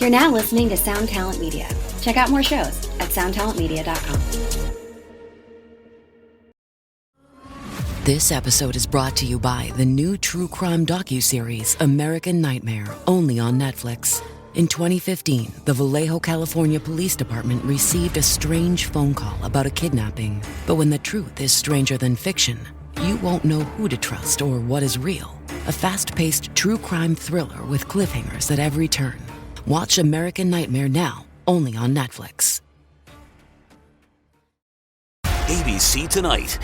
You're now listening to Sound Talent Media. Check out more shows at soundtalentmedia.com. This episode is brought to you by the new true crime docuseries American Nightmare, only on Netflix. In 2015, the Vallejo, California Police Department received a strange phone call about a kidnapping. But when the truth is stranger than fiction, you won't know who to trust or what is real. A fast-paced true crime thriller with cliffhangers at every turn. Watch American Nightmare now, only on Netflix. ABC Tonight.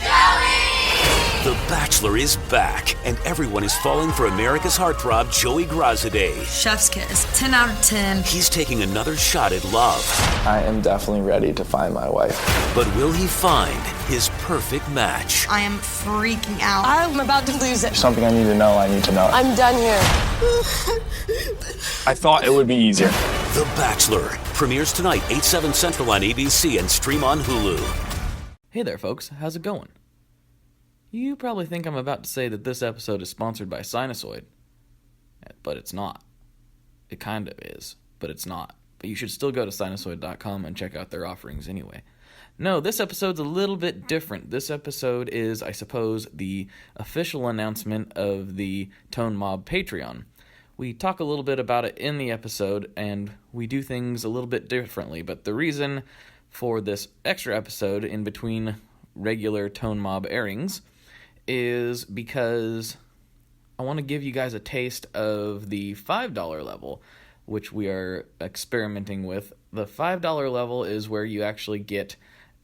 The Bachelor is back, and everyone is falling for America's heartthrob, Joey Grazadeh. Chef's kiss, 10 out of 10. He's taking another shot at love. I am definitely ready to find my wife. But will he find his perfect match? I am freaking out. I'm about to lose it. There's something I need to know. I'm done here. I thought it would be easier. The Bachelor premieres tonight, 8/7 Central on ABC and stream on Hulu. Hey there, folks. How's it going? You probably think I'm about to say that this episode is sponsored by Sinusoid, but it's not. It kind of is, but it's not. But you should still go to sinusoid.com and check out their offerings anyway. No, this episode's a little bit different. This episode is, I suppose, the official announcement of the Tone Mob Patreon. We talk a little bit about it in the episode, and we do things a little bit differently, but the reason for this extra episode in between regular Tone Mob airings is because I want to give you guys a taste of the $5 level, which we are experimenting with. The $5 level is where you actually get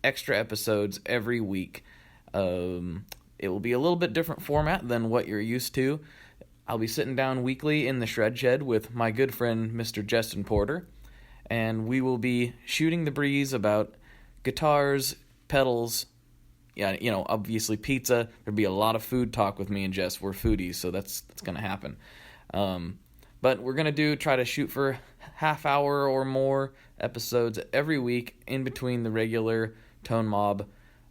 extra episodes every week. It will be a little bit different format than what you're used to. I'll be sitting down weekly in the Shred Shed with my good friend Mr. Jeston Porter, and we will be shooting the breeze about guitars, pedals, obviously pizza. There'll be a lot of food talk with me and Jess. We're foodies, so that's going to happen. But we're going to try to shoot for half hour or more episodes every week in between the regular Tone Mob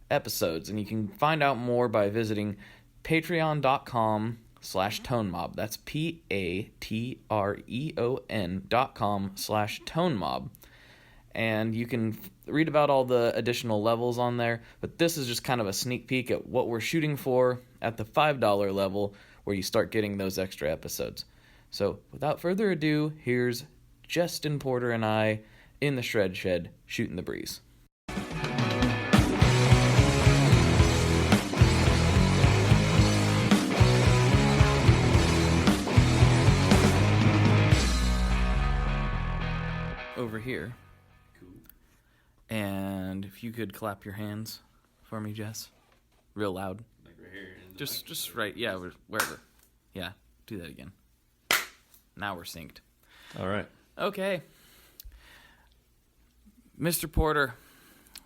episodes. And you can find out more by visiting patreon.com/tonemob. That's patreon.com/tonemob. And you can read about all the additional levels on there, but this is just kind of a sneak peek at what we're shooting for at the $5 level, where you start getting those extra episodes. So without further ado, here's Jeston Porter and I in the Shred Shed shooting the breeze. Over here. And if you could clap your hands for me, Jess, real loud. Like right here. Just right, yeah, wherever. Yeah, do that again. Now we're synced. All right. Okay. Mr. Porter,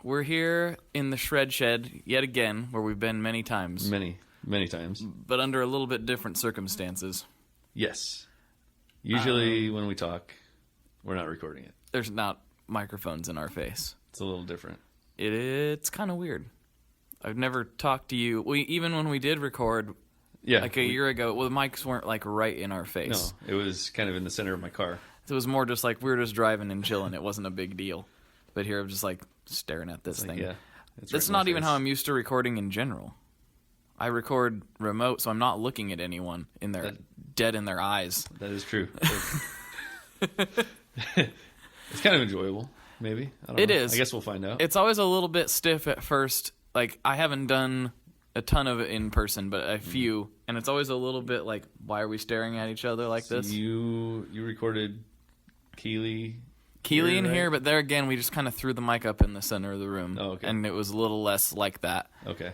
we're here in the Shred Shed yet again, where we've been many times. Many times. But under a little bit different circumstances. Yes. Usually when we talk, we're not recording it. There's not microphones in our face. It's a little different. It's kind of weird. I've never talked to you. Even when we did record, a year ago, the mics weren't like right in our face. No, it was kind of in the center of my car. It was more just like we were just driving and chilling. It wasn't a big deal. But here I'm just like staring at this thing. Yeah, that's not even how I'm used to recording in general. I record remote, so I'm not looking at anyone in their dead in their eyes. That is true. It's kind of enjoyable, maybe. I don't know. Is. I guess we'll find out. It's always a little bit stiff at first. Like, I haven't done a ton of it in person, but a few. And it's always a little bit like, why are we staring at each other like this? You recorded Keely in here, but there again, we just kind of threw the mic up in the center of the room. Oh, okay. And it was a little less like that. Okay.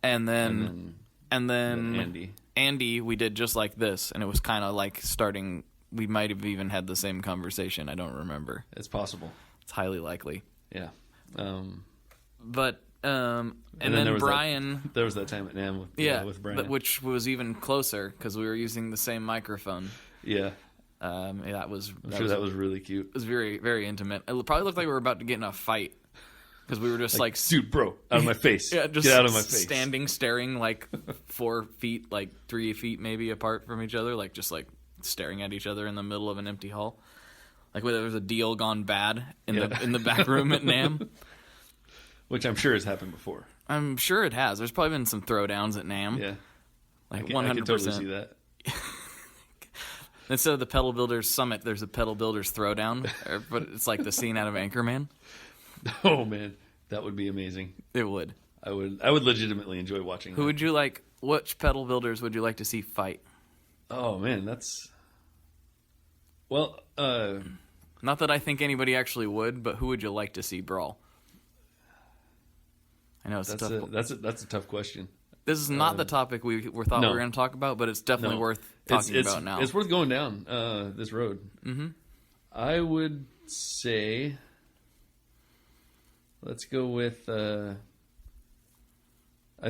And then Andy, we did just like this, and it was kind of like starting. We might have even had the same conversation. I don't remember. It's possible. It's highly likely. Yeah. And then Brian. There was that time at NAMM with Brian. Which was even closer because we were using the same microphone. Yeah. That was that was really cute. It was very, very intimate. It probably looked like we were about to get in a fight because we were just like dude, bro, out of my face. Yeah, just get out of my face. Standing, staring like 4 feet, like 3 feet maybe apart from each other, like just like staring at each other in the middle of an empty hall. Like whether there was a deal gone bad in the back room at NAMM. Which I'm sure has happened before. I'm sure it has. There's probably been some throwdowns at NAMM. Yeah. Like 100%. I can totally see that. Instead of the Pedal Builders Summit, there's a Pedal Builders Throwdown. But it's like the scene out of Anchorman. Oh, man. That would be amazing. It would. I would legitimately enjoy watching that. Who would you like? Which Pedal Builders would you like to see fight? Oh, man. That's... Well, Not that I think anybody actually would, but who would you like to see brawl? I know it's tough. That's a tough question. This is not the topic we thought we were going to talk about, but it's definitely worth talking about now. It's worth going down this road. Mm-hmm. I would say, let's go with. I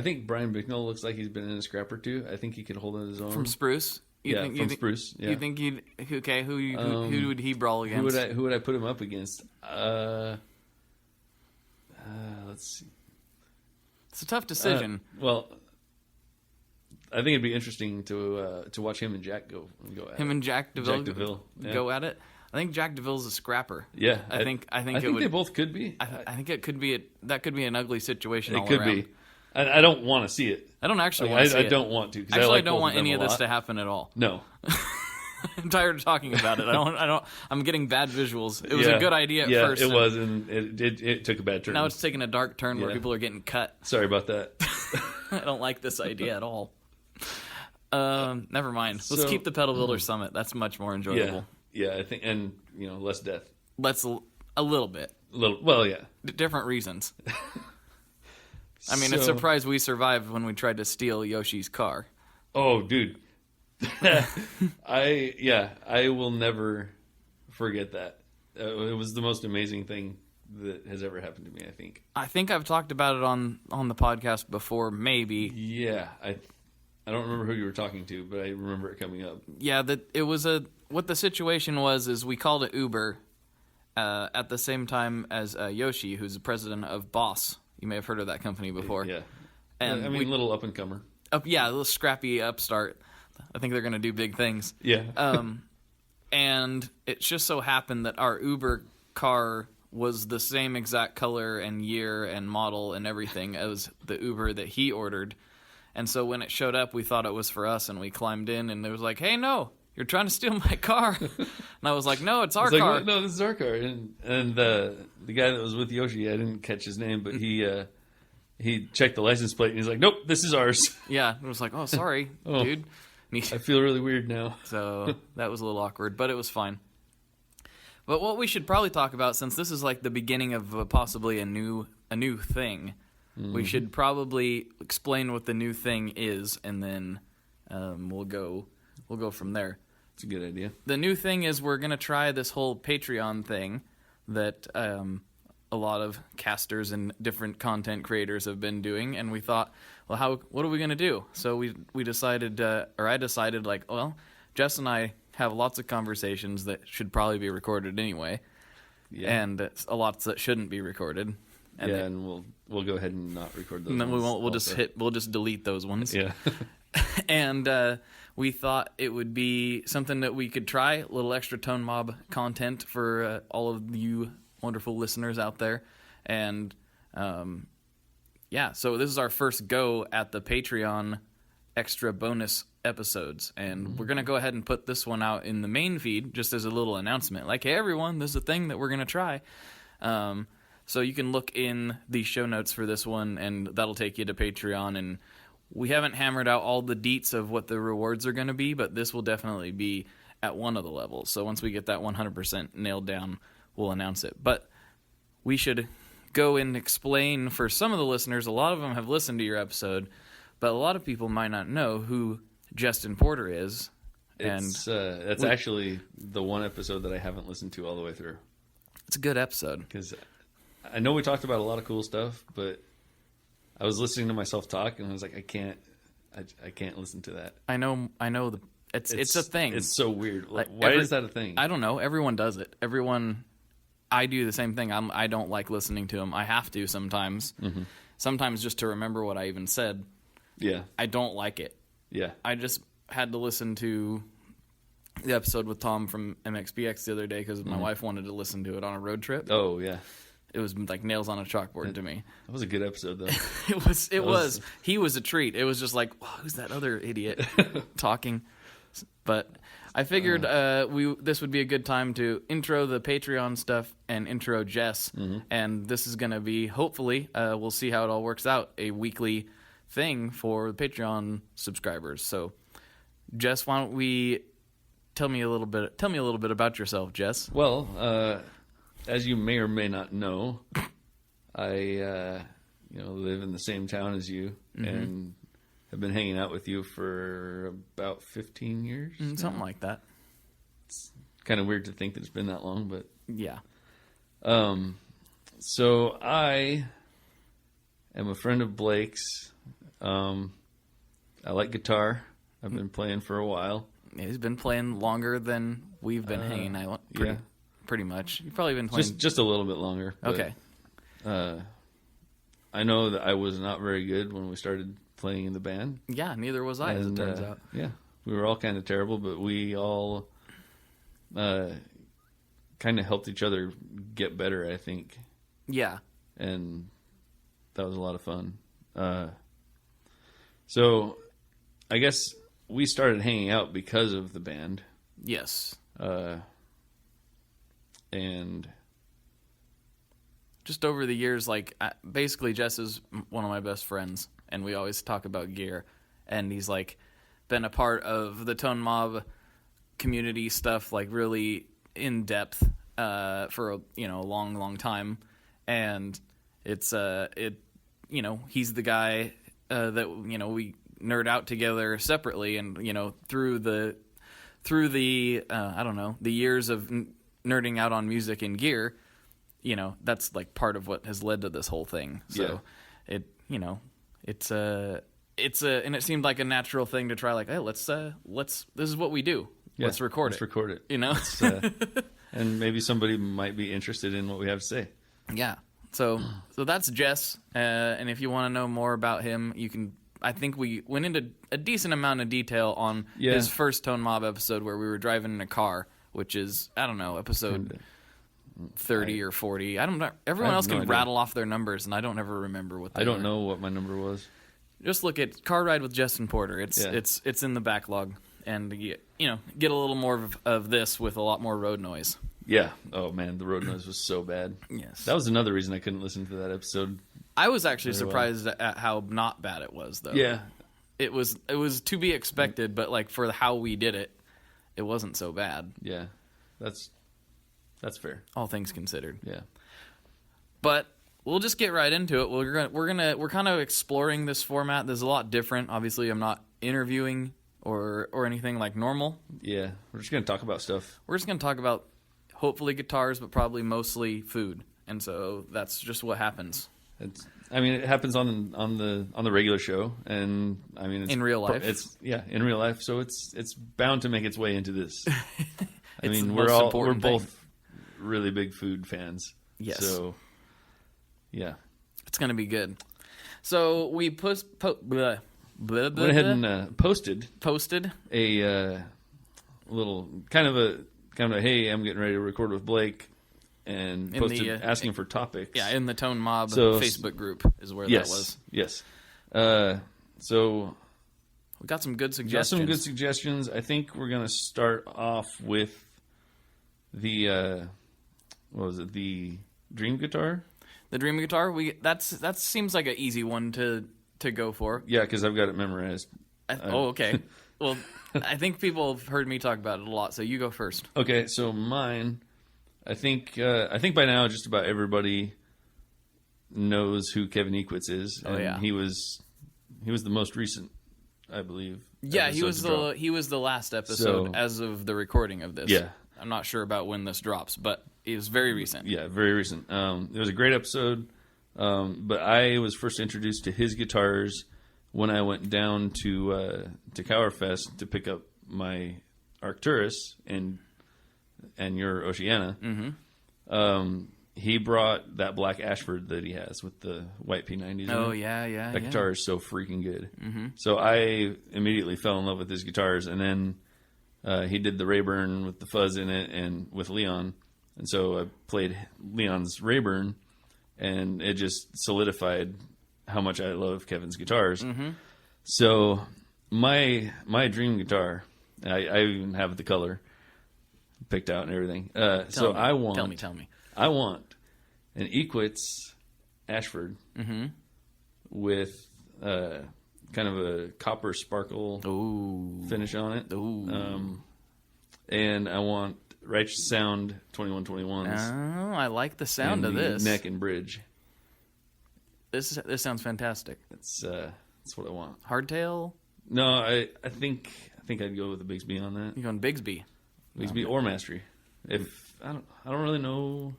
think Brian Bicknell looks like he's been in a scrap or two. I think he could hold on his own. From Spruce? Spruce. Yeah. You think he'd... Okay, who would he brawl against? Who would I put him up against? Let's see. It's a tough decision. Well, I think it'd be interesting to watch him and Jack go at him it. and Jack DeVille, yeah. go at it. I think Jack DeVille's a scrapper. Yeah, I think they both could be. I think it could be that could be an ugly situation. It could be. I don't want to see it. I don't actually want to see it. I don't want to. Actually, I don't want any of this to happen at all. No. I'm tired of talking about it. I'm getting bad visuals. It was a good idea at first. Yeah, it was, and it took a bad turn. Now it's taking a dark turn where people are getting cut. Sorry about that. I don't like this idea at all. Never mind. Let's keep the Pedal Builder Summit. That's much more enjoyable. Yeah, I think, and less death. Let's a little bit. Well, yeah. Different reasons. I mean, it's a surprise we survived when we tried to steal Yoshi's car. Oh, dude. I will never forget that. It was the most amazing thing that has ever happened to me, I think. I've talked about it on the podcast before, maybe. Yeah, I don't remember who you were talking to, but I remember it coming up. Yeah, what the situation was is we called it Uber at the same time as Yoshi, who's the president of Boss. You may have heard of that company before. Yeah. And little up-and-comer. A little scrappy upstart. I think they're going to do big things. Yeah. And it just so happened that our Uber car was the same exact color and year and model and everything as the Uber that he ordered. And so when it showed up, we thought it was for us, and we climbed in, and it was like, hey, no, you're trying to steal my car. And I was like, no, it's our car. Like, no, this is our car. And the guy that was with Yoshi, I didn't catch his name, but he checked the license plate, and he's like, nope, this is ours. Yeah, it was like, oh, sorry, dude. I feel really weird now. So that was a little awkward, but it was fine. But what we should probably talk about, since this is like the beginning of possibly a new thing, we should probably explain what the new thing is, and then we'll go from there. It's a good idea. The new thing is we're going to try this whole Patreon thing that a lot of casters and different content creators have been doing, and we thought, well, what are we going to do? So we decided, or I decided, like, well, Jess and I have lots of conversations that should probably be recorded anyway, and a lot that shouldn't be recorded. And we'll go ahead and not record those. And then we won't. Also. We'll just delete those ones. Yeah. And we thought it would be something that we could try, a little extra Tone Mob content for all of you wonderful listeners out there. And so this is our first go at the Patreon extra bonus episodes. And we're going to go ahead and put this one out in the main feed just as a little announcement. Like, hey, everyone, this is a thing that we're going to try. So you can look in the show notes for this one, and that'll take you to Patreon. And we haven't hammered out all the deets of what the rewards are going to be, but this will definitely be at one of the levels. So once we get that 100% nailed down, we'll announce it. But we should go and explain for some of the listeners. A lot of them have listened to your episode, but a lot of people might not know who Jeston Porter is. That's actually the one episode that I haven't listened to all the way through. It's a good episode. Because I know we talked about a lot of cool stuff, but I was listening to myself talk, and I was like, I can't listen to that. I know. It's a thing. It's so weird. Why is that a thing? I don't know. Everyone does it. I do the same thing. I don't like listening to them. I have to sometimes. Mm-hmm. Sometimes just to remember what I even said. Yeah. I don't like it. Yeah. I just had to listen to the episode with Tom from MXPX the other day because my wife wanted to listen to it on a road trip. Oh, yeah. It was like nails on a chalkboard to me. That was a good episode, though. It was. He was a treat. It was just like, who's that other idiot talking? But I figured this would be a good time to intro the Patreon stuff and intro Jess. And this is going to be, hopefully, we'll see how it all works out, a weekly thing for the Patreon subscribers. So, Jess, why don't we tell me a little bit about yourself, Jess? Well, as you may or may not know, I live in the same town as you and have been hanging out with you for about 15 years. Something like that. It's kind of weird to think that it's been that long, but yeah. So I am a friend of Blake's. I like guitar. I've been playing for a while. He's been playing longer than we've been hanging out. Pretty much. You've probably been playing just a little bit longer. But, okay. I know that I was not very good when we started playing in the band. Yeah, neither was I, as it turns out. Yeah, we were all kind of terrible, but we all kind of helped each other get better, I think. Yeah. And that was a lot of fun. So I guess we started hanging out because of the band. Yes. And just over the years, like, basically Jess is one of my best friends, and we always talk about gear, and he's, like, been a part of the Tone Mob community stuff, like, really in depth for a long, long time, and it's he's the guy that we nerd out together separately, and through the I don't know, the years of nerding out on music and gear, that's like part of what has led to this whole thing. So and it seemed like a natural thing to try, like, hey, let's this is what we do. Yeah, let's record it. And maybe somebody might be interested in what we have to say. Yeah. So that's Jess. And if you want to know more about him, you can. I think we went into a decent amount of detail on his first Tone Mob episode where we were driving in a car, which is, I don't know, episode 30 or 40. I don't know. Everyone else can rattle off their numbers, and I don't ever remember what they I don't know what my number was. Just look at Car Ride with Jeston Porter. It's in the backlog, and get a little more of this with a lot more road noise. Yeah. Oh man, the road noise was so bad. Yes. That was another reason I couldn't listen to that episode. I was actually surprised at how not bad it was, though. Yeah. It was to be expected, but like for how we did it, it wasn't so bad. Yeah. That's fair. All things considered. Yeah. But we'll just get right into it. We're kind of exploring this format. There's a lot different. Obviously, I'm not interviewing or anything like normal. Yeah. We're just gonna talk about stuff. We're just gonna talk about hopefully guitars, but probably mostly food. And so that's just what happens. It happens on the regular show, and it's in real life. In real life. So it's bound to make its way into this. We're both really big food fans. Yes. So yeah, it's gonna be good. So we went ahead and posted a little kind of a hey, I'm getting ready to record with Blake. And posted asking for topics. Yeah, in the Tone Mob Facebook group is where that was. Yes. So we got some good suggestions. I think we're going to start off with the the Dream Guitar? The Dream Guitar? That seems like an easy one to go for. Yeah, because I've got it memorized. Okay. Well, I think people have heard me talk about it a lot, so you go first. Okay, so mine, I think by now just about everybody knows who Kevin Equitz is. Oh, yeah. He was the most recent, I believe. Yeah, he was the last episode as of the recording of this. Yeah. I'm not sure about when this drops, but it was very recent. Yeah, very recent. It was a great episode, but I was first introduced to his guitars when I went down to Cowerfest to pick up my Arcturus and your Oceana. Mm-hmm. He brought that black Ashford that he has with the white P90s. Oh, yeah. That guitar is so freaking good. Mm-hmm. So I immediately fell in love with his guitars, and then He did the Rayburn with the fuzz in it and with Leon. And so I played Leon's Rayburn, and it just solidified how much I love Kevin's guitars. Mm-hmm. So my dream guitar, I even have the color picked out and everything. Tell me. I want an Equitz Ashford with kind of a copper sparkle finish on it. And I want Righteous Sound 2121s. Oh, I like the sound of this. Neck and bridge. This sounds fantastic. That's what I want. Hardtail? No, I think I'd go with the Bigsby on that. You're going Bigsby. Bigsby or Mastery. If I don't really know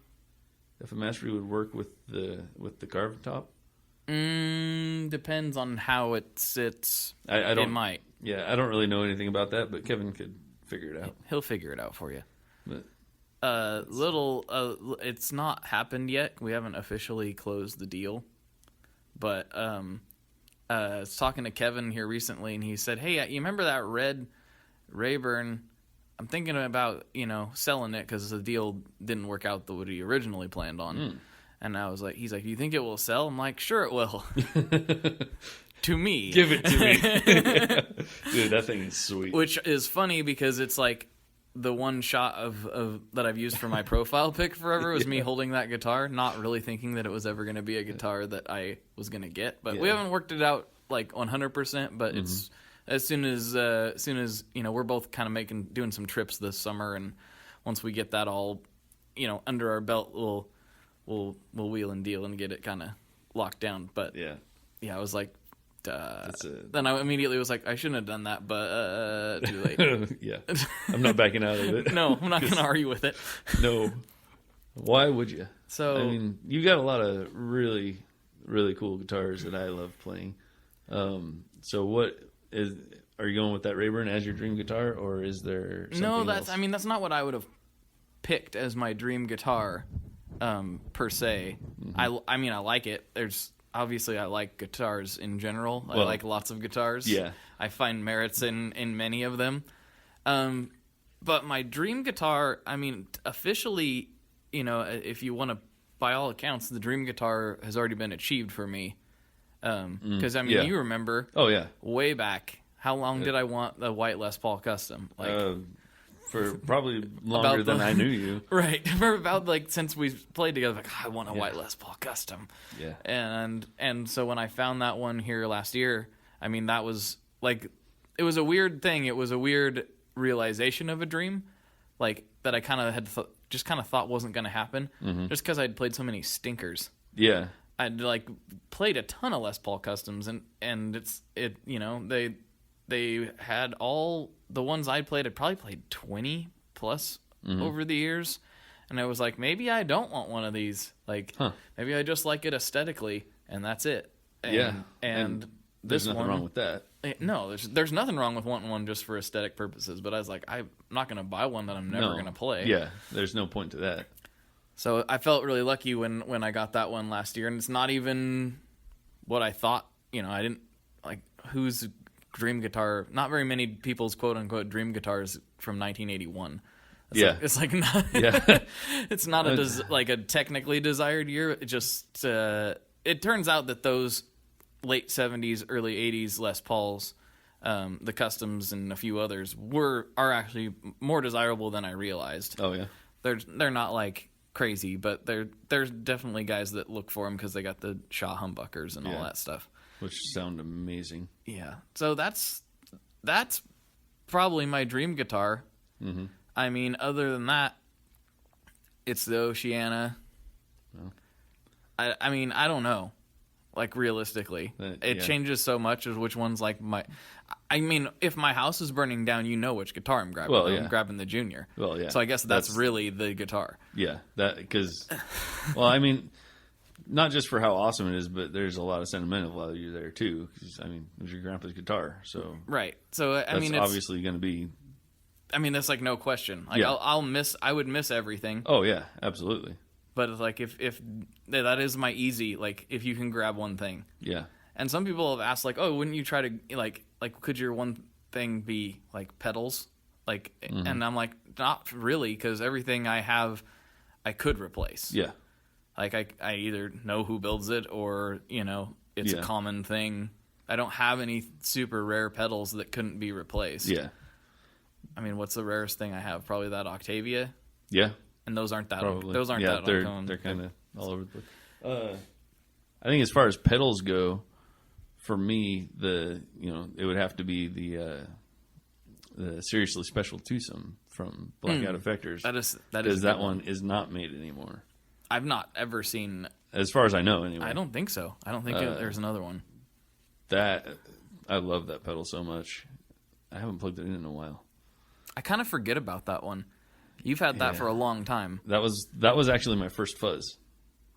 if a Mastery would work with the carved top. Depends on how it sits. I don't. It might. Yeah, I don't really know anything about that, but Kevin could figure it out. He'll figure it out for you. But it's not happened yet. We haven't officially closed the deal, but I was talking to Kevin here recently, and he said, "Hey, you remember that red Rayburn? I'm thinking about selling it because the deal didn't work out the way he originally planned on." And I was like, "He's like, you think it will sell?" I'm like, "Sure, it will." To me, give it to me, dude. That thing is sweet. Which is funny because it's like the one shot of that I've used for my profile pic forever was me holding that guitar, not really thinking that it was ever going to be a guitar that I was going to get. But we haven't worked it out like 100%. But it's as soon as we're both kind of doing some trips this summer, and once we get that all under our belt, we'll wheel and deal and get it kind of locked down. But yeah, I was like. Then I immediately was like, I shouldn't have done that, but too late. Yeah, I'm not backing out of it. No, I'm not going to argue with it. No, why would you? So I mean, you got a lot of really, really cool guitars that I love playing. So are you going with that Rayburn as your dream guitar, or is there something else? That's not what I would have picked as my dream guitar, per se. I like it. Obviously, I like guitars in general. I like lots of guitars. Yeah. I find merits in many of them. But my dream guitar, officially, if you want to, by all accounts, the dream guitar has already been achieved for me. Because, you remember. Oh, yeah. Way back, how long did I want the white Les Paul Custom? For probably longer than I knew you. Right. For about since we played together, I want a white Les Paul Custom. Yeah. And so when I found that one here last year, that was it was a weird thing. It was a weird realization of a dream, that I kind of had just kind of thought wasn't going to happen, just because I'd played so many stinkers. Yeah. I'd played a ton of Les Paul Customs, and they had all the ones I played. I probably played 20 plus over the years, and I was like, maybe I don't want one of these. Maybe I just like it aesthetically, and that's it. And there's nothing wrong with that. No, there's nothing wrong with wanting one just for aesthetic purposes. But I was like, I'm not going to buy one that I'm never going to play. Yeah, there's no point to that. So I felt really lucky when I got that one last year, and it's not even what I thought. I didn't whose dream guitar. Not very many people's quote unquote dream guitars from 1981. It's not. Yeah. It's not a technically desired year. It just it turns out that those late 70s, early 80s Les Pauls, the Customs and a few others are actually more desirable than I realized. Oh yeah. They're not crazy, but there's definitely guys that look for them because they got the Shaw humbuckers and all that stuff. Which sound amazing. Yeah. So that's probably my dream guitar. Mm-hmm. Other than that, it's the Oceana. Well. I don't know. Realistically. It changes so much as which one's my... if my house is burning down, which guitar I'm grabbing. Well, yeah. I'm grabbing the Junior. Well, yeah. So I guess that's really the guitar. Yeah. Because... not just for how awesome it is, but there's a lot of sentimental value there too. Because it was your grandpa's guitar, so right. So it's obviously going to be. That's no question. I would miss everything. Oh yeah, absolutely. But it's if that is my easy, if you can grab one thing. Yeah. And some people have asked oh, wouldn't you try to could your one thing be pedals? Like, and I'm like, not really, because everything I have, I could replace. Yeah. Like, I either know who builds it or, it's a common thing. I don't have any super rare pedals that couldn't be replaced. Yeah. I mean, what's the rarest thing I have? Probably that Octavia. Yeah. And those aren't that. Probably. Those aren't that. They're kind of all over the place. I think as far as pedals go, for me, it would have to be the Seriously Special Twosome from Blackout Effectors. That is because that one is not made anymore. I've not ever seen. As far as I know, anyway. I don't think so. I don't think there's another one. I love that pedal so much. I haven't plugged it in a while. I kind of forget about that one. You've had that for a long time. That was actually my first fuzz.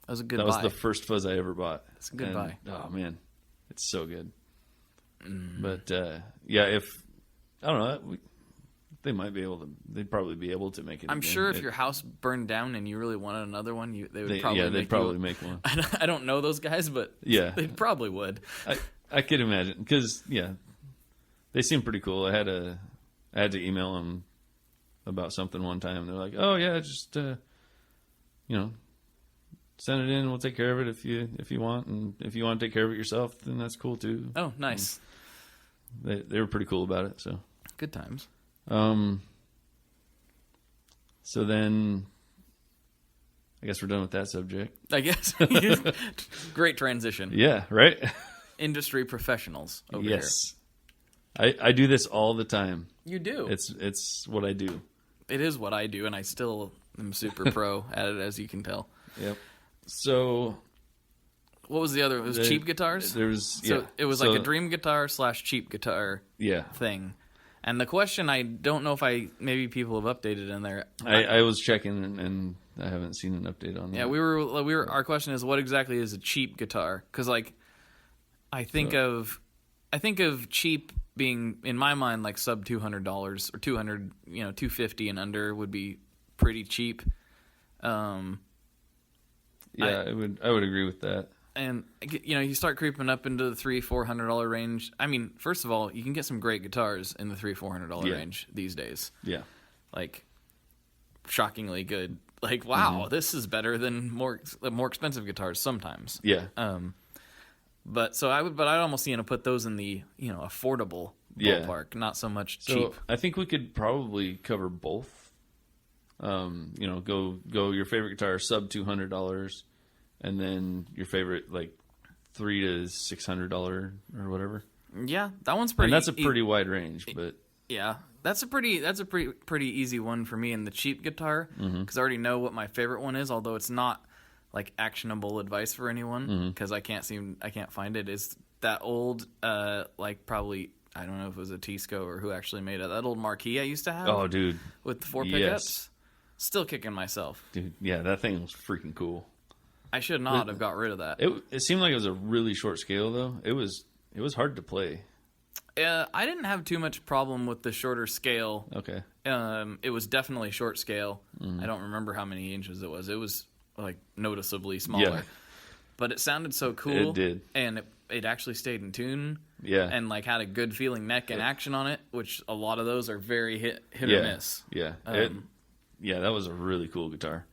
That was a good buy. That was the first fuzz I ever bought. It's a good buy. Oh, man. It's so good. But, if... I don't know. They'd probably be able to make it I'm again. sure if your house burned down and you really wanted another one, they'd probably make one. I don't know those guys, but they probably would. I could imagine. Because, they seem pretty cool. I had to email them about something one time. They're like, oh, yeah, just, send it in. We'll take care of it if you want. And if you want to take care of it yourself, then that's cool, too. Oh, nice. They were pretty cool about it, so. Good times. So then, I guess we're done with that subject. I guess. Great transition. Yeah, right? Industry professionals over here. Yes. I do this all the time. You do. It's what I do. It is what I do, and I still am super pro at it, as you can tell. Yep. So... What was the other? It was cheap guitars? There was, it was like a dream guitar / cheap guitar thing. And the question, I don't know if maybe people have updated in there. I was checking and I haven't seen an update on that. Yeah, we were. Our question is, what exactly is a cheap guitar? Because I think of cheap being, in my mind, like sub $200 or $200, $250 and under would be pretty cheap. I would agree with that. And you start creeping up into the $300-400 range. I mean, first of all, you can get some great guitars in the $300-400 range these days. Yeah, like shockingly good. Like, wow, this is better than more expensive guitars sometimes. Yeah. But I'd almost put those in the affordable ballpark, not so much cheap. I think we could probably cover both. Go your favorite guitar sub $200. And then your favorite, like, $300 to $600 or whatever. Yeah, that one's pretty. And that's a pretty wide range, but yeah, that's a pretty easy one for me in the cheap guitar because I already know what my favorite one is. Although it's not like actionable advice for anyone because I can't find it. Is that old probably I don't know if it was a Tisco or who actually made it. That old marquee I used to have. Oh, dude, with the 4 pickups. Still kicking myself, dude. Yeah, that thing was freaking cool. I should not have got rid of that. It seemed like it was a really short scale, though. It was hard to play. I didn't have too much problem with the shorter scale. Okay. It was definitely short scale. I don't remember how many inches it was. It was like noticeably smaller. Yeah. But it sounded so cool. It did. And it actually stayed in tune. Yeah. And like had a good feeling neck and action on it, which a lot of those are very hit or miss. Yeah. That was a really cool guitar.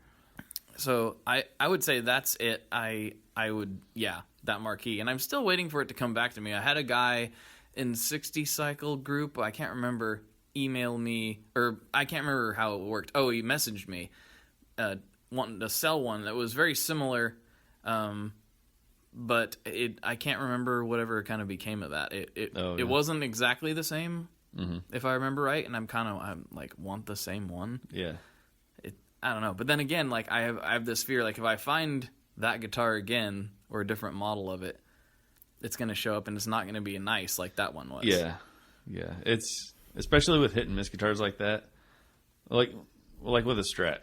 So I would say that's it. I would, that marquee. And I'm still waiting for it to come back to me. I had a guy in 60 Cycle group, I can't remember, email me, or I can't remember how it worked. Oh, he messaged me wanting to sell one that was very similar, but I can't remember whatever kind of became of that. It wasn't exactly the same, if I remember right, and I'm like, want the same one? Yeah. I don't know. But then again, like I have this fear, like if I find that guitar again or a different model of it, it's going to show up and it's not going to be nice like that one was. Yeah. Yeah. It's especially with hit and miss guitars like that. Like with a Strat,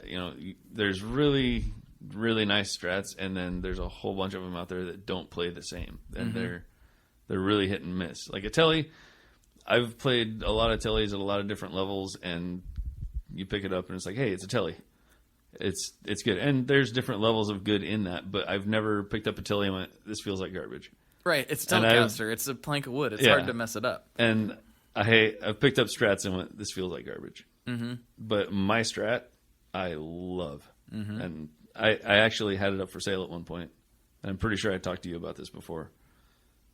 there's really, really nice Strats, and then there's a whole bunch of them out there that don't play the same. And they're really hit and miss. Like a Tele, I've played a lot of Teles at a lot of different levels, and you pick it up and it's like, hey, it's a Tele. It's good. And there's different levels of good in that, but I've never picked up a Tele and went, this feels like garbage. Right. It's a Telecaster. It's a plank of wood. It's hard to mess it up. And I've picked up Strats and went, this feels like garbage. Mm-hmm. But my Strat, I love. Mm-hmm. And I actually had it up for sale at one point. And I'm pretty sure I talked to you about this before.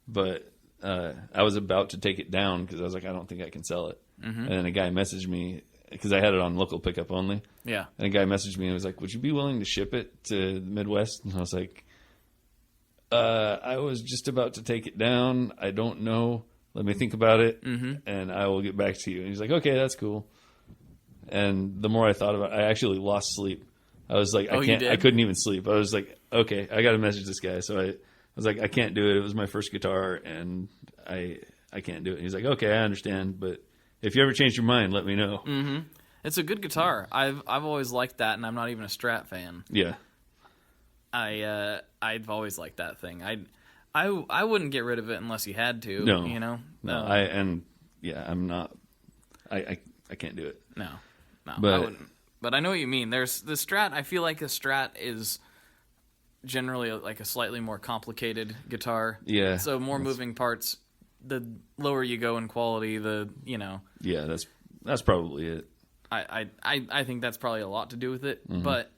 But I was about to take it down because I was like, I don't think I can sell it. Mm-hmm. And then a guy messaged me because I had it on local pickup only. Yeah. And a guy messaged me and was like, would you be willing to ship it to the Midwest? And I was like, I was just about to take it down. I don't know. Let me think about it, and I will get back to you. And he's like, okay, that's cool. And the more I thought about it, I actually lost sleep. I was like, I couldn't even sleep. I was like, okay, I got to message this guy. So I was like, I can't do it. It was my first guitar, and I can't do it. And he's like, okay, I understand, but if you ever change your mind, let me know. Mm-hmm. It's a good guitar. I've always liked that, and I'm not even a Strat fan. Yeah. I've always liked that thing. I wouldn't get rid of it unless you had to. No, you know. No, I'm not. I can't do it. No, but I wouldn't. But I know what you mean. There's the Strat. I feel like a Strat is generally like a slightly more complicated guitar. Yeah. So more moving parts. The lower you go in quality, Yeah, that's probably it. I think that's probably a lot to do with it. Mm-hmm. But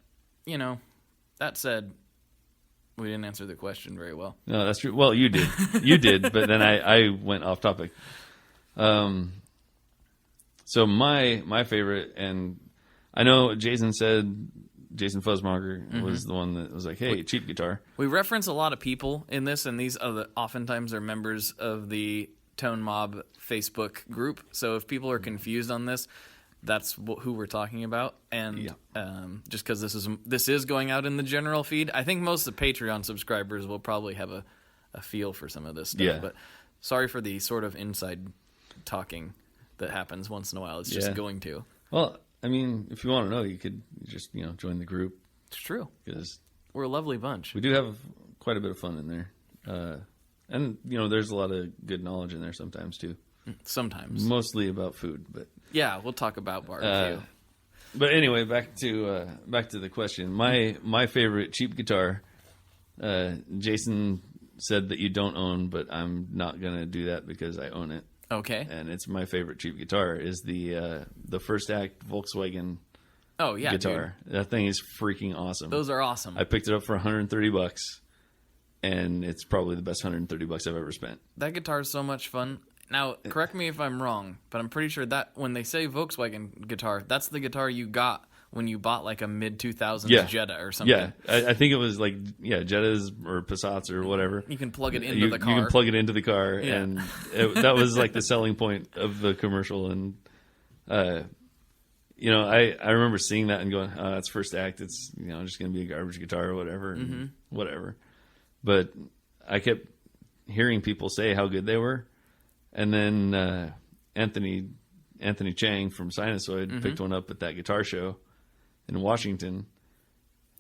that said, we didn't answer the question very well. No, that's true. Well, you did. You did, but then I went off topic. So my favorite, and I know Jason Fuzzmonger was the one that was like, hey, cheap guitar. We reference a lot of people in this, and these oftentimes are members of the Tone Mob Facebook group. So if people are confused on this, that's who we're talking about, and just because this is going out in the general feed, I think most of the Patreon subscribers will probably have a feel for some of this stuff. Yeah. But sorry for the sort of inside talking that happens once in a while. It's just going to. Well, I mean, if you want to know, you could just join the group. It's true, because we're a lovely bunch. We do have quite a bit of fun in there, and there's a lot of good knowledge in there sometimes too. Sometimes, mostly about food, but. Yeah, we'll talk about barbecue. But anyway, back to the question. My favorite cheap guitar, Jason said that you don't own, but I'm not gonna do that because I own it. Okay. And it's my favorite cheap guitar is the First Act Volkswagen. Oh yeah, guitar. Dude. That thing is freaking awesome. Those are awesome. I picked it up for $130, and it's probably the best $130 I've ever spent. That guitar is so much fun. Now, correct me if I'm wrong, but I'm pretty sure that when they say Volkswagen guitar, that's the guitar you got when you bought like a mid-2000s Jetta or something. Yeah, I think it was like, Jettas or Passats or whatever. You can plug it into the car. You can plug it into the car, and that was like the selling point of the commercial. And, I remember seeing that and going, oh, that's First Act. It's, just going to be a garbage guitar or whatever, and whatever. But I kept hearing people say how good they were. And then Anthony Chang from Sinusoid picked one up at that guitar show in Washington.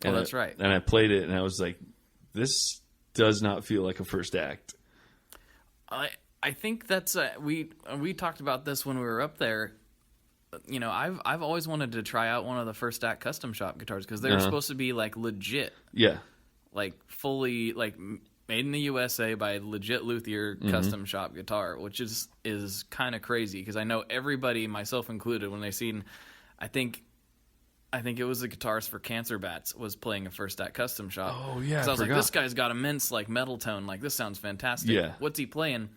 Oh, that's right. And I played it, and I was like, this does not feel like a First Act. I think that's we talked about this when we were up there. I've always wanted to try out one of the First Act custom shop guitars because they're supposed to be like legit. Yeah. Like fully like made in the USA by legit luthier custom shop guitar, which is kind of crazy because I know everybody, myself included, when they seen, I think it was the guitarist for Cancer Bats was playing a First Act custom shop. Oh yeah, so I was like, this guy's got immense like metal tone. Like this sounds fantastic. Yeah. What's he playing?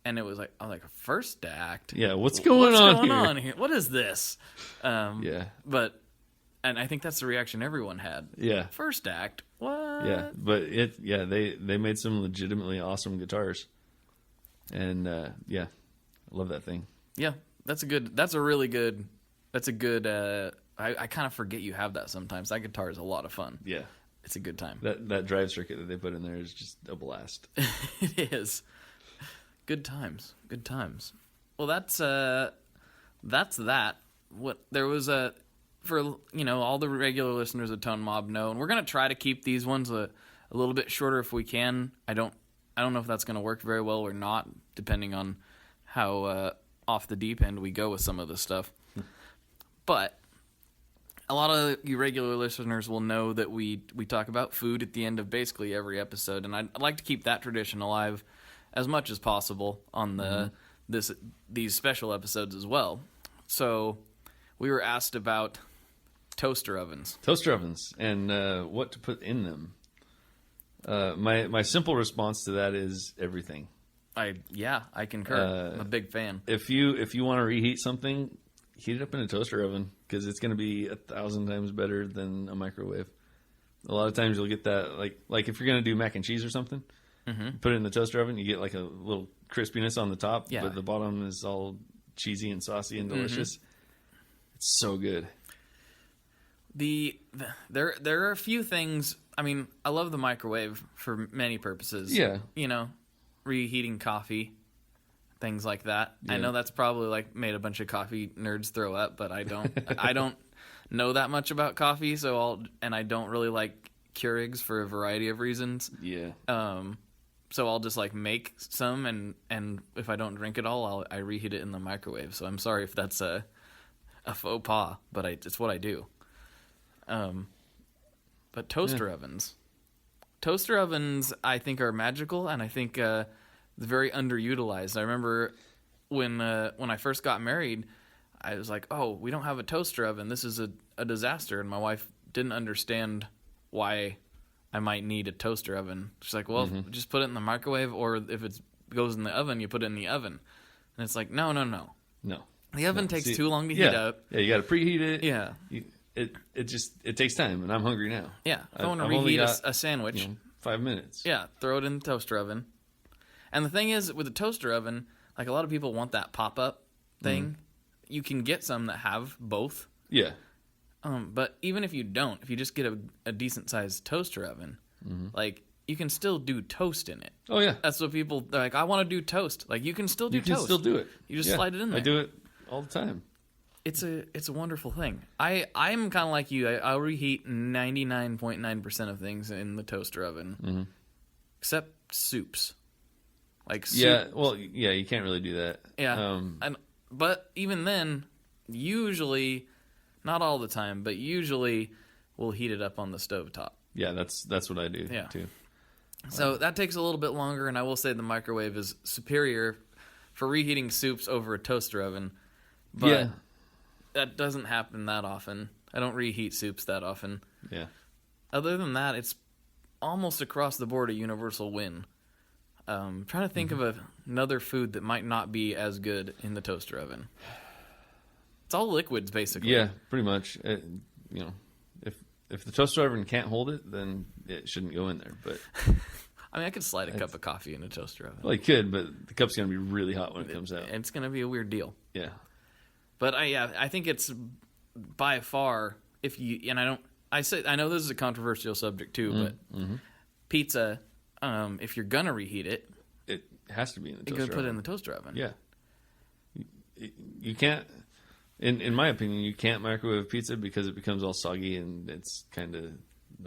And it was like, I'm like, a First Act. Yeah. What's going on here? What is this? Yeah. And I think that's the reaction everyone had. Yeah. First Act. What? Yeah, but they made some legitimately awesome guitars, and I love that thing. Yeah, that's a good. I kind of forget you have that sometimes. That guitar is a lot of fun. Yeah, it's a good time. That drive circuit that they put in there is just a blast. It is. Good times. Good times. Well, that's that. What there was for all the regular listeners of Tone Mob know, and we're gonna try to keep these ones a little bit shorter if we can. I don't know if that's gonna work very well or not, depending on how off the deep end we go with some of this stuff. But a lot of you regular listeners will know that we talk about food at the end of basically every episode, and I'd like to keep that tradition alive as much as possible on the these special episodes as well. So we were asked about toaster ovens. Toaster ovens and what to put in them. My simple response to that is everything. I concur. I'm a big fan. If you want to reheat something, heat it up in a toaster oven because it's going to be 1,000 times better than a microwave. A lot of times you'll get that, like if you're going to do mac and cheese or something, put it in the toaster oven, you get like a little crispiness on the top, but the bottom is all cheesy and saucy and delicious. It's so good. There are a few things. I mean, I love the microwave for many purposes. Yeah. You know, reheating coffee, things like that. Yeah. I know that's probably like made a bunch of coffee nerds throw up, but I don't know that much about coffee, I don't really like Keurigs for a variety of reasons. Yeah. So I'll just like make some, and if I don't drink it all, I reheat it in the microwave. So I'm sorry if that's a faux pas, but it's what I do. But toaster ovens, I think are magical, and I think very underutilized. I remember when I first got married, I was like, "Oh, we don't have a toaster oven. This is a disaster." And my wife didn't understand why I might need a toaster oven. She's like, "Well, just put it in the microwave, or if it goes in the oven, you put it in the oven." And it's like, no. The oven takes too long to heat up. Yeah, you got to preheat it. Yeah. It takes time, and I'm hungry now. Yeah, if I want to reheat a sandwich, 5 minutes. Yeah, throw it in the toaster oven. And the thing is, with the toaster oven, like a lot of people want that pop-up thing. You can get some that have both. Yeah. But even if you don't, if you just get a decent-sized toaster oven, like you can still do toast in it. Oh yeah. That's what they're like, I want to do toast. Like you can still do toast. You can still do it. You just slide it in there. I do it all the time. It's a wonderful thing. I'm kind of like you. I'll reheat 99.9% of things in the toaster oven, except soups. Like soup. Yeah, well, yeah, you can't really do that. Yeah, but even then, usually, not all the time, but usually, we'll heat it up on the stovetop. Yeah, that's what I do too. So that takes a little bit longer, and I will say the microwave is superior for reheating soups over a toaster oven. But that doesn't happen that often. I don't reheat soups that often. Yeah. Other than that, it's almost across the board a universal win. Trying to think of another food that might not be as good in the toaster oven. It's all liquids, basically. Yeah, pretty much. If the toaster oven can't hold it, then it shouldn't go in there. But I mean, I could slide a cup of coffee in a toaster oven. Well, you could, but the cup's going to be really hot when it comes out. It's going to be a weird deal. Yeah. But I think it's by far, I know this is a controversial subject too, but pizza, if you're gonna reheat it, it has to be in the toaster oven. You're gonna put it in the toaster oven. Yeah. You can't, in my opinion, you can't microwave pizza because it becomes all soggy and it's kind of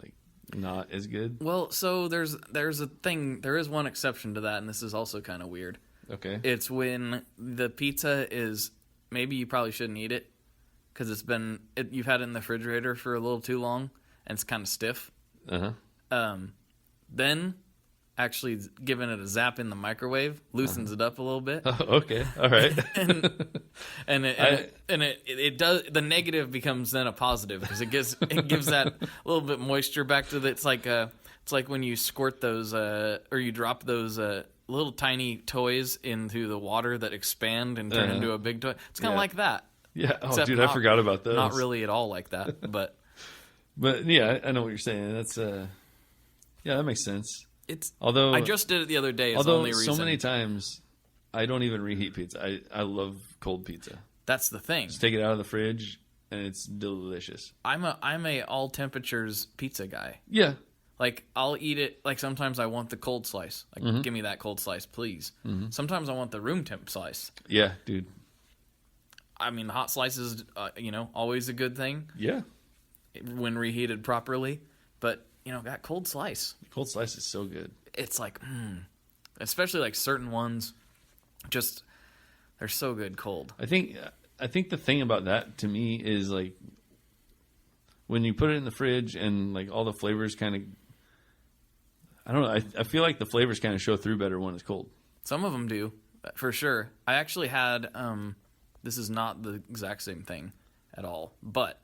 like not as good. Well, so there's a thing. There is one exception to that, and this is also kind of weird. Okay. It's when the pizza is. Maybe you probably shouldn't eat it because you've had it in the refrigerator for a little too long and it's kind of stiff. Then actually giving it a zap in the microwave loosens it up a little bit. Oh, okay, all right. and it does. The negative becomes then a positive because it gives that little bit moisture back to the. It's like when you squirt those or you drop those. Little tiny toys into the water that expand and turn into a big toy. It's kind of like that. Yeah. Oh, dude, I forgot about those. Not really at all like that, but. But yeah, I know what you're saying. That's that makes sense. Although I just did it the other day. It's although the only reason. So many times, I don't even reheat pizza. I love cold pizza. That's the thing. Just take it out of the fridge and it's delicious. I'm a all temperatures pizza guy. Yeah. Like, I'll eat it, like, sometimes I want the cold slice. Like, give me that cold slice, please. Sometimes I want the room temp slice. Yeah, dude. I mean, hot slices, always a good thing. Yeah. When reheated properly. But, that cold slice. Cold slice is so good. It's like, especially, like, certain ones, just, they're so good cold. I think the thing about that, to me, is, like, when you put it in the fridge and, like, all the flavors kind of... I don't know. I feel like the flavors kind of show through better when it's cold. Some of them do. for sure. I actually had this is not the exact same thing at all, but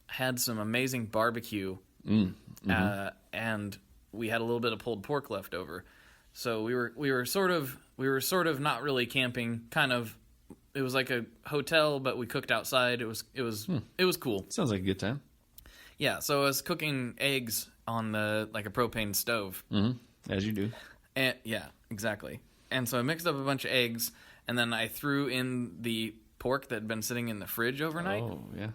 had some amazing barbecue, and we had a little bit of pulled pork left over. So we were sort of not really camping. Kind of, it was like a hotel, but we cooked outside. It was cool. Sounds like a good time. Yeah. So I was cooking eggs on a propane stove. As you do. And yeah, exactly. And so I mixed up a bunch of eggs, and then I threw in the pork that had been sitting in the fridge overnight. Oh yeah.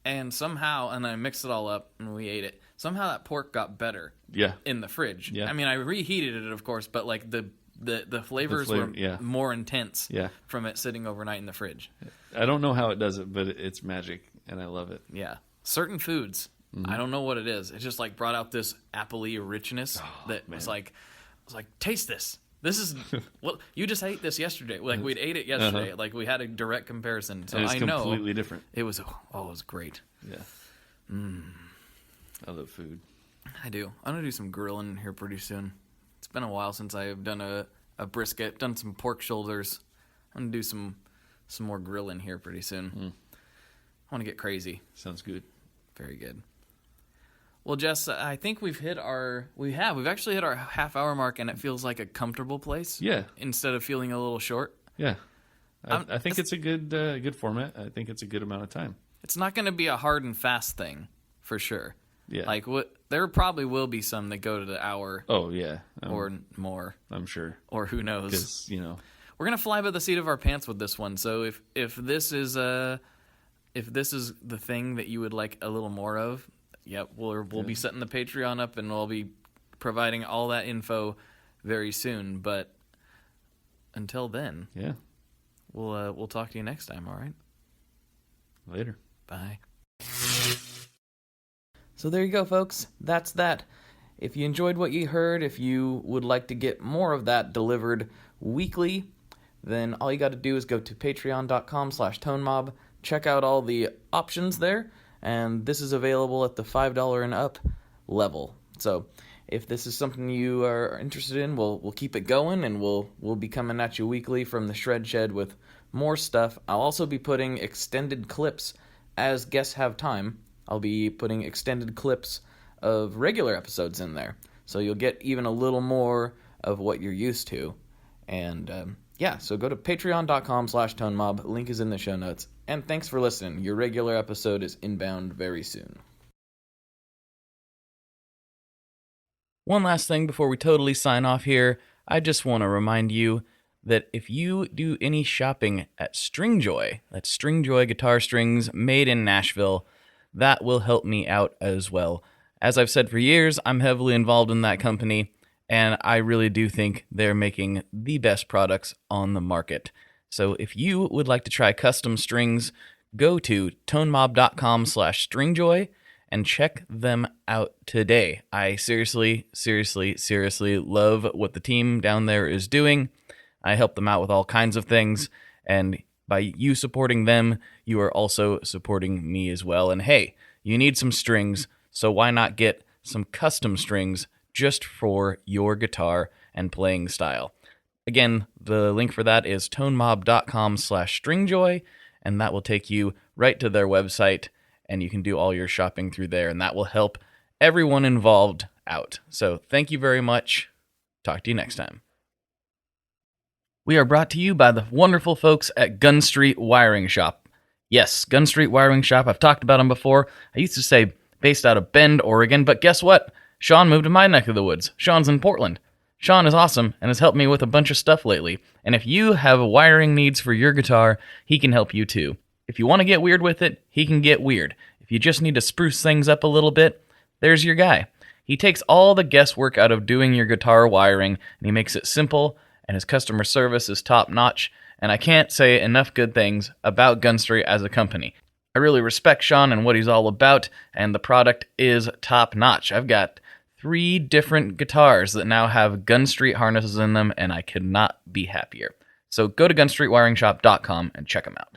And somehow, and I mixed it all up, and we ate it. Somehow that pork got better. Yeah. In the fridge. Yeah. I mean, I reheated it, of course, but like the flavors were more intense. Yeah. From it sitting overnight in the fridge. I don't know how it does it, but it's magic, and I love it. Yeah. Certain foods, I don't know what it is. It just like brought out this appley richness that was like, taste this. This is well, you just ate this yesterday. Like we'd ate it yesterday. Like we had a direct comparison. So and it's I know completely different. It was it was great. Yeah. I love food. I do. I'm gonna do some grilling here pretty soon. It's been a while since I've done a brisket, done some pork shoulders. I'm gonna do some more grilling here pretty soon. I want to get crazy. Sounds good. Very good. Well, Jess, I think we've actually hit our half-hour mark, and it feels like a comfortable place. Yeah. Instead of feeling a little short. Yeah. I think it's a good format. I think it's a good amount of time. It's not going to be a hard and fast thing, for sure. Yeah. Like there probably will be some that go to the hour. Oh yeah. Or more. I'm sure. Or who knows? Because we're gonna fly by the seat of our pants with this one. So if this is the thing that you would like a little more of. Yep, we'll be setting the Patreon up, and we'll be providing all that info very soon. But until then, we'll talk to you next time. All right. Later. Bye. So there you go, folks. That's that. If you enjoyed what you heard, if you would like to get more of that delivered weekly, then all you got to do is go to patreon.com/tonemob. Check out all the options there. And this is available at the $5 and up level. So if this is something you are interested in, we'll keep it going, and we'll be coming at you weekly from the Shred Shed with more stuff. I'll also be putting extended clips as guests have time. I'll be putting extended clips of regular episodes in there. So you'll get even a little more of what you're used to. And so go to patreon.com/tonemob. Link is in the show notes. And thanks for listening. Your regular episode is inbound very soon. One last thing before we totally sign off here. I just want to remind you that if you do any shopping at Stringjoy, that's Stringjoy guitar strings made in Nashville, that will help me out as well. As I've said for years, I'm heavily involved in that company, and I really do think they're making the best products on the market. So if you would like to try custom strings, go to tonemob.com/stringjoy and check them out today. I seriously love what the team down there is doing. I help them out with all kinds of things, and by you supporting them, you are also supporting me as well. And hey, you need some strings, so why not get some custom strings just for your guitar and playing style? Again, the link for that is tonemob.com/stringjoy, and that will take you right to their website, and you can do all your shopping through there, and that will help everyone involved out. So thank you very much. Talk to you next time. We are brought to you by the wonderful folks at Gun Street Wiring Shop. Yes, Gun Street Wiring Shop. I've talked about them before. I used to say based out of Bend, Oregon, but guess what? Sean moved to my neck of the woods. Sean's in Portland. Sean is awesome and has helped me with a bunch of stuff lately. And if you have wiring needs for your guitar, he can help you too. If you want to get weird with it, he can get weird. If you just need to spruce things up a little bit, there's your guy. He takes all the guesswork out of doing your guitar wiring, and he makes it simple, and his customer service is top-notch, and I can't say enough good things about Gun Street as a company. I really respect Sean and what he's all about, and the product is top-notch. I've got 3 different guitars that now have Gun Street harnesses in them, and I could not be happier. So go to gunstreetwiringshop.com and check them out.